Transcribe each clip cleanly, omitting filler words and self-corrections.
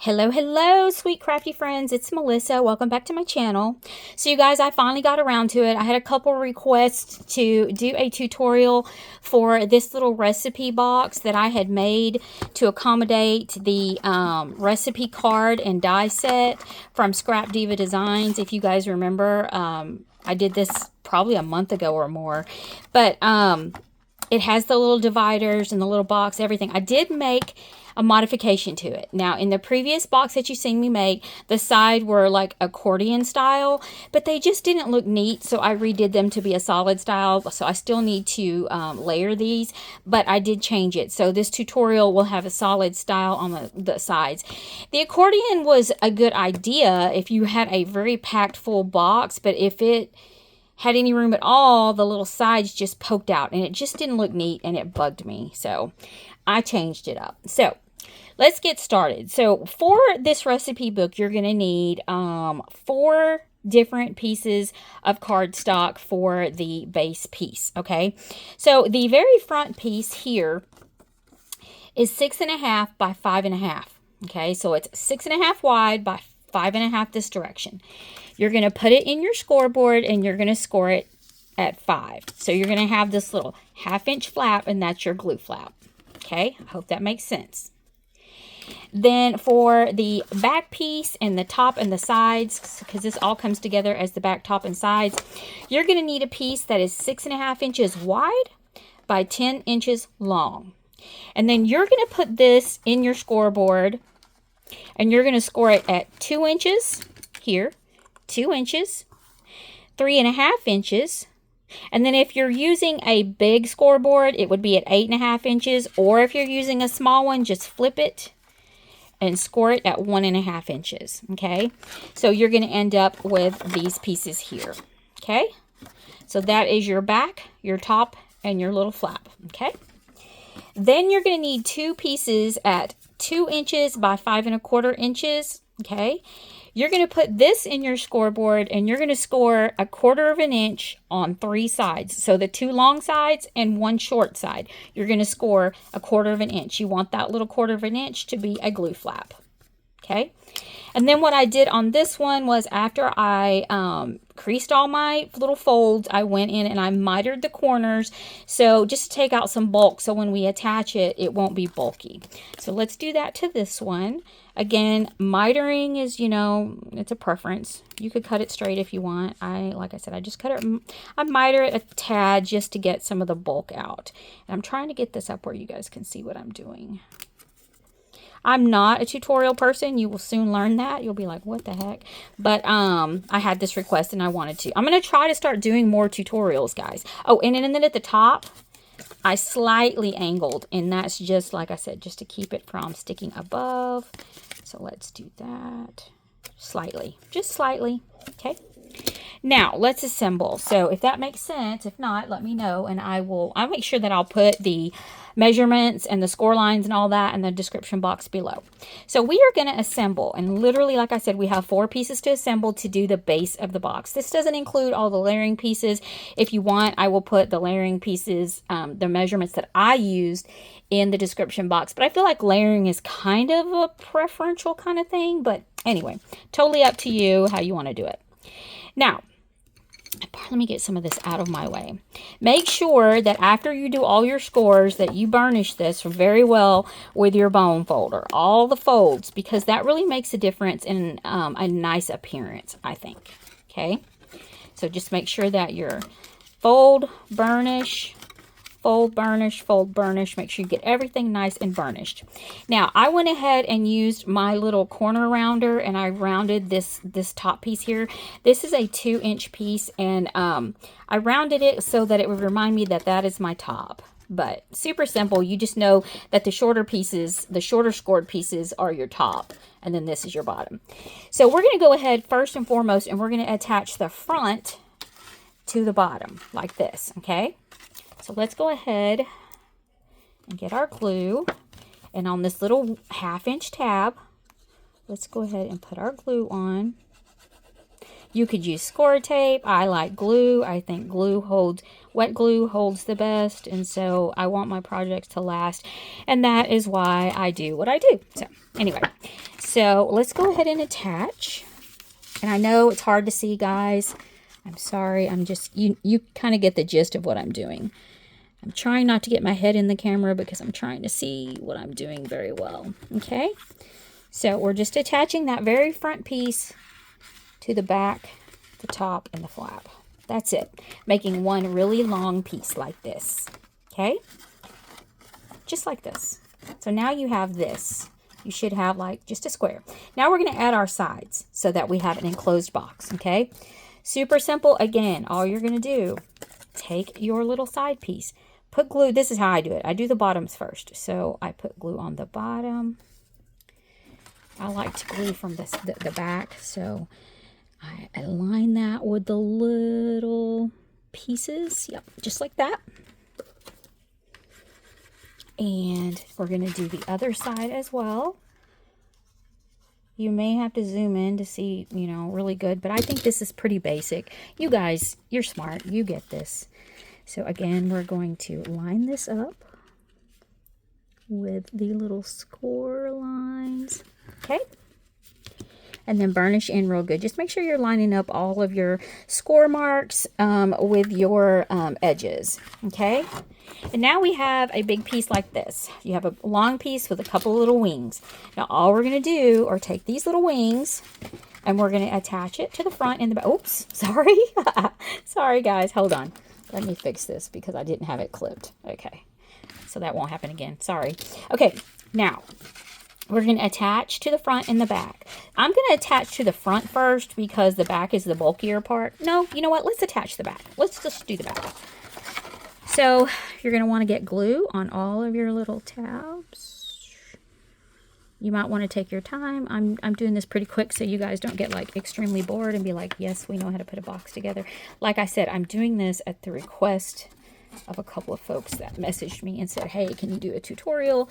Hello, hello, sweet crafty friends. It's Melissa. Welcome back to my channel. So you guys, I finally got around to it. I had a couple requests to do a tutorial for this little recipe box that I had made to accommodate the recipe card and die set from Scrapdivadesigns. If you guys remember, I did this probably a month ago or more, but it has the little dividers and the little box, everything. I did make a modification to it. Now, in the previous box that you seen me make, the side were like accordion style, but they just didn't look neat, so I redid them to be a solid style. So I still need to layer these, but I did change it. So this tutorial will have a solid style on the sides. The accordion was a good idea if you had a very packed full box, but if it had any room at all, the little sides just poked out and it just didn't look neat and it bugged me. So I changed it up. So let's get started. So for this recipe book, you're going to need 4 different pieces of cardstock for the base piece. Okay. So the very front piece here is 6.5 by 5.5. Okay. So it's 6.5 wide by 5.5 this direction. You're going to put it in your scoreboard and you're going to score it at 5. So you're going to have this little 1/2 inch flap, and that's your glue flap. Okay, I hope that makes sense. Then for the back piece and the top and the sides, because this all comes together as the back, top, and sides, you're going to need a piece that is 6.5 inches wide by 10 inches long. And then you're going to put this in your scoreboard, and you're going to score it at 2 inches here, 2 inches, 3.5 inches, and then if you're using a big scoreboard, it would be at 8.5 inches, or if you're using a small one, just flip it and score it at 1.5 inches, okay? So you're going to end up with these pieces here, okay? So that is your back, your top, and your little flap, okay? Then you're going to need 2 pieces at 2 inches by 5.25 inches, okay? You're going to put this in your scoreboard and you're going to score 1/4 inch on 3 sides. So the 2 long sides and 1 short side. You're going to score 1/4 inch. You want that little 1/4 inch to be a glue flap. Okay. And then what I did on this one was after I creased all my little folds, I went in and I mitered the corners. So just to take out some bulk, so when we attach it, it won't be bulky. So let's do that to this one. Again, mitering is, you know, it's a preference. You could cut it straight if you want. Like I said, I just cut it, I miter it a tad just to get some of the bulk out. And I'm trying to get this up where you guys can see what I'm doing. I'm not a tutorial person. You will soon learn that. You'll be like, what the heck? But I had this request and I wanted to. I'm going to try to start doing more tutorials, guys. Oh, and then at the top, I slightly angled. And that's just, like I said, just to keep it from sticking above. So let's do that. Slightly. Just slightly. Okay. Now, let's assemble. So if that makes sense, if not, let me know. And I'll make sure that I'll put the measurements and the score lines and all that in the description box below. So we are going to assemble, and literally, like I said, we have 4 pieces to assemble to do the base of the box. This doesn't include all the layering pieces. If you want, I will put the layering pieces, the measurements that I used in the description box, but I feel like layering is kind of a preferential kind of thing. But anyway, totally up to you how you want to do it. Now, let me get some of this out of my way. Make sure that after you do all your scores that you burnish this very well with your bone folder. All the folds, because that really makes a difference in a nice appearance, I think. Okay? So just make sure that your fold, burnish, fold, burnish, fold, burnish. Make sure you get everything nice and burnished. Now, I went ahead and used my little corner rounder and I rounded this top piece here. This is a 2-inch piece, and I rounded it so that it would remind me that that is my top. But super simple. You just know that the shorter pieces, the shorter scored pieces are your top, and then this is your bottom. So we're going to go ahead first and foremost, and we're going to attach the front to the bottom like this, okay? So let's go ahead and get our glue. And on this little 1/2 inch tab, let's go ahead and put our glue on. You could use score tape. I like glue. I think wet glue holds the best. And so I want my projects to last. And that is why I do what I do. So anyway, So let's go ahead and attach. And I know it's hard to see, guys. I'm sorry. I'm just, you kind of get the gist of what I'm doing. I'm trying not to get my head in the camera because I'm trying to see what I'm doing very well. Okay. So we're just attaching that very front piece to the back, the top, and the flap. That's it. Making one really long piece like this. Okay. Just like this. So now you have this. You should have like just a square. Now we're going to add our sides so that we have an enclosed box. Okay. Super simple. Again, all you're going to do, take your little side piece, put glue. This is how I do it. I do the bottoms first. So I put glue on the bottom. I like to glue from the back. So I align that with the little pieces. Yep. Just like that. And we're going to do the other side as well. You may have to zoom in to see, you know, really good, but I think this is pretty basic. You guys, you're smart. You get this. So again, we're going to line this up with the little score lines. Okay. And then burnish in real good. Just make sure you're lining up all of your score marks with your edges. Okay. And now we have a big piece like this. You have a long piece with a couple little wings. Now all we're going to do are take these little wings and we're going to attach it to the front and the back. Oops, sorry. Sorry guys, hold on. Let me fix this because I didn't have it clipped. Okay, so that won't happen again. Sorry. Okay, now we're going to attach to the front and the back. I'm going to attach to the front first because the back is the bulkier part. No, you know what? Let's attach the back. Let's just do the back. So you're going to want to get glue on all of your little tabs. You might want to take your time. I'm doing this pretty quick so you guys don't get like extremely bored and be like, yes, we know how to put a box together. Like I said, I'm doing this at the request of a couple of folks that messaged me and said, hey, can you do a tutorial?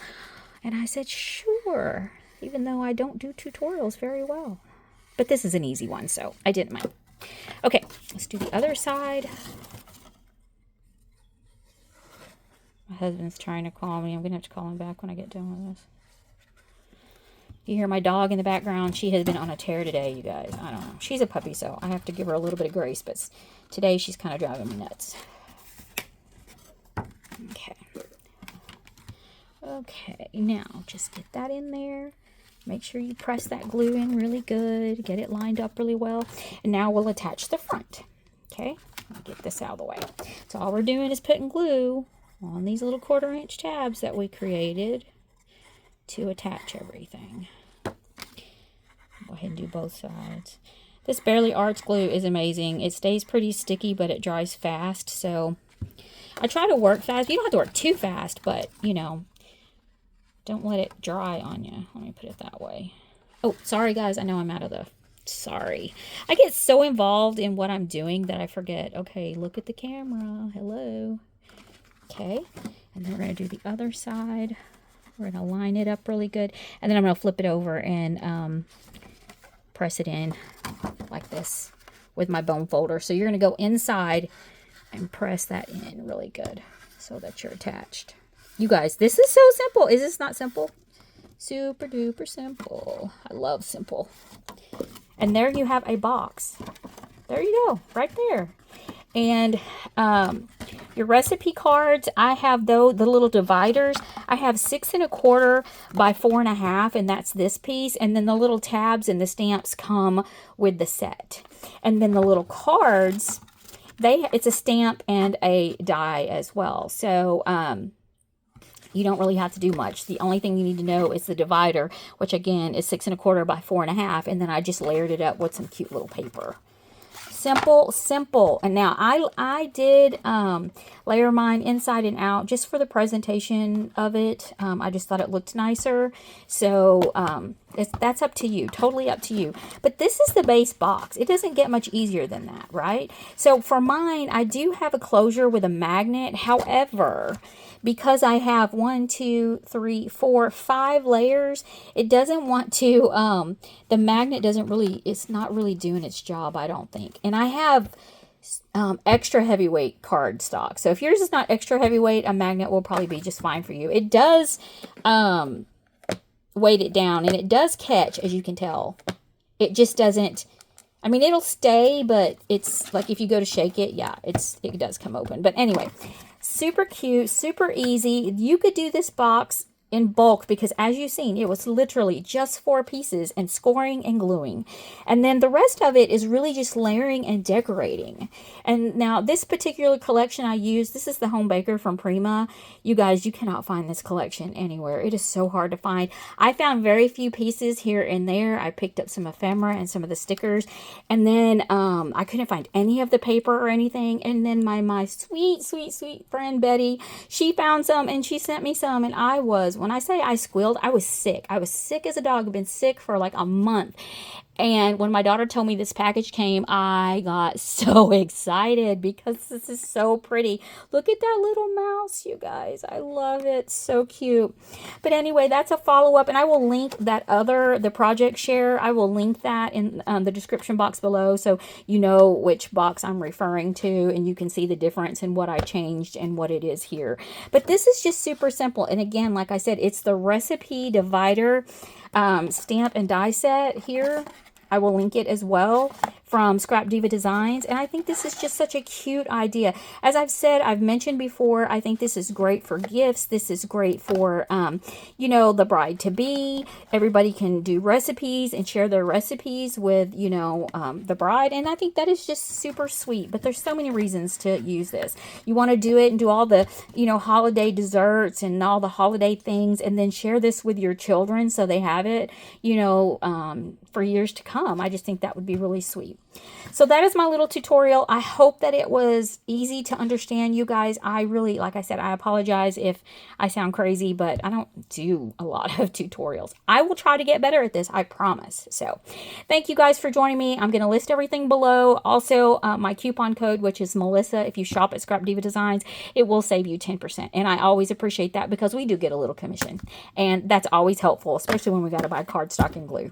And I said, sure, even though I don't do tutorials very well. But this is an easy one, so I didn't mind. Okay, let's do the other side. My husband's trying to call me. I'm going to have to call him back when I get done with this. You hear my dog in the background. She has been on a tear today, you guys. I don't know. She's a puppy, so I have to give her a little bit of grace. But today, she's kind of driving me nuts. Okay. Okay, now just get that in there. Make sure you press that glue in really good. Get it lined up really well. And now we'll attach the front. Okay, get this out of the way. So all we're doing is putting glue on these little 1/4 inch tabs that we created to attach everything. Go ahead and do both sides. This Barely Arts glue is amazing. It stays pretty sticky, but it dries fast. So I try to work fast. You don't have to work too fast, but you know, don't let it dry on you. Let me put it that way. Oh, sorry guys. I know I'm out of the... Sorry. I get so involved in what I'm doing that I forget. Okay, look at the camera. Hello. Okay. And then we're going to do the other side. We're going to line it up really good. And then I'm going to flip it over and press it in like this with my bone folder. So you're going to go inside and press that in really good so that you're attached. You guys, this is so simple. Is this not simple? Super duper simple. I love simple. And there you have a box. There you go, right there. And your recipe cards, I have though the little dividers. I have 6 1/4 by 4 1/2, and that's this piece. And then the little tabs and the stamps come with the set. And then the little cards, it's a stamp and a die as well. So you don't really have to do much. The only thing you need to know is the divider, which again is 6 1/4 by 4 1/2. And then I just layered it up with some cute little paper. Simple, simple. And now I did layer mine inside and out just for the presentation of it. I just thought it looked nicer. So that's up to you, totally up to you. But this is the base box. It doesn't get much easier than that, right? So for mine, I do have a closure with a magnet. However, because I have 1, 2, 3, 4, 5 layers, it doesn't want to, the magnet doesn't really, it's not really doing its job, I don't think. And I have extra heavyweight cardstock. So if yours is not extra heavyweight, a magnet will probably be just fine for you. It does weighed it down, and it does catch, as you can tell. It just doesn't, I mean, it'll stay, but it's like if you go to shake it, yeah, it does come open. But anyway, super cute, super easy. You could do this box in bulk because, as you've seen, it was literally just 4 pieces and scoring and gluing. And then the rest of it is really just layering and decorating. And now this particular collection I used, this is the Home Baker from Prima. You guys, you cannot find this collection anywhere. It is so hard to find. I found very few pieces here and there. I picked up some ephemera and some of the stickers. And then I couldn't find any of the paper or anything. And then my sweet, sweet, sweet friend Betty, she found some and she sent me some. And when I say I squealed, I was sick. I was sick as a dog. I've been sick for like a month. And when my daughter told me this package came, I got so excited because this is so pretty. Look at that little mouse, you guys. I love it. So cute. But anyway, that's a follow-up. And I will link the project share. I will link that in the description box below so you know which box I'm referring to. And you can see the difference in what I changed and what it is here. But this is just super simple. And again, like I said, it's the recipe divider stamp and die set here. I will link it as well from Scrapdivadesigns. And I think this is just such a cute idea. As I've mentioned before, I think this is great for gifts. This is great for, you know, the bride-to-be. Everybody can do recipes and share their recipes with, you know, the bride. And I think that is just super sweet. But there's so many reasons to use this. You want to do it and do all the, you know, holiday desserts and all the holiday things. And then share this with your children so they have it, you know, for years to come. I just think that would be really sweet. So that is my little tutorial. I hope that it was easy to understand, you guys. I really, like I said, I apologize if I sound crazy, but I don't do a lot of tutorials. I will try to get better at this, I promise. So thank you guys for joining me. I'm going to list everything below. Also, my coupon code, which is Melissa. If you shop at Scrapdivadesigns, it will save you 10%. And I always appreciate that because we do get a little commission. And that's always helpful, especially when we got to buy cardstock and glue.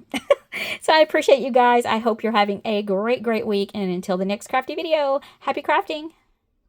So I appreciate you guys. I hope you're having a great week. And until the next crafty video, happy crafting.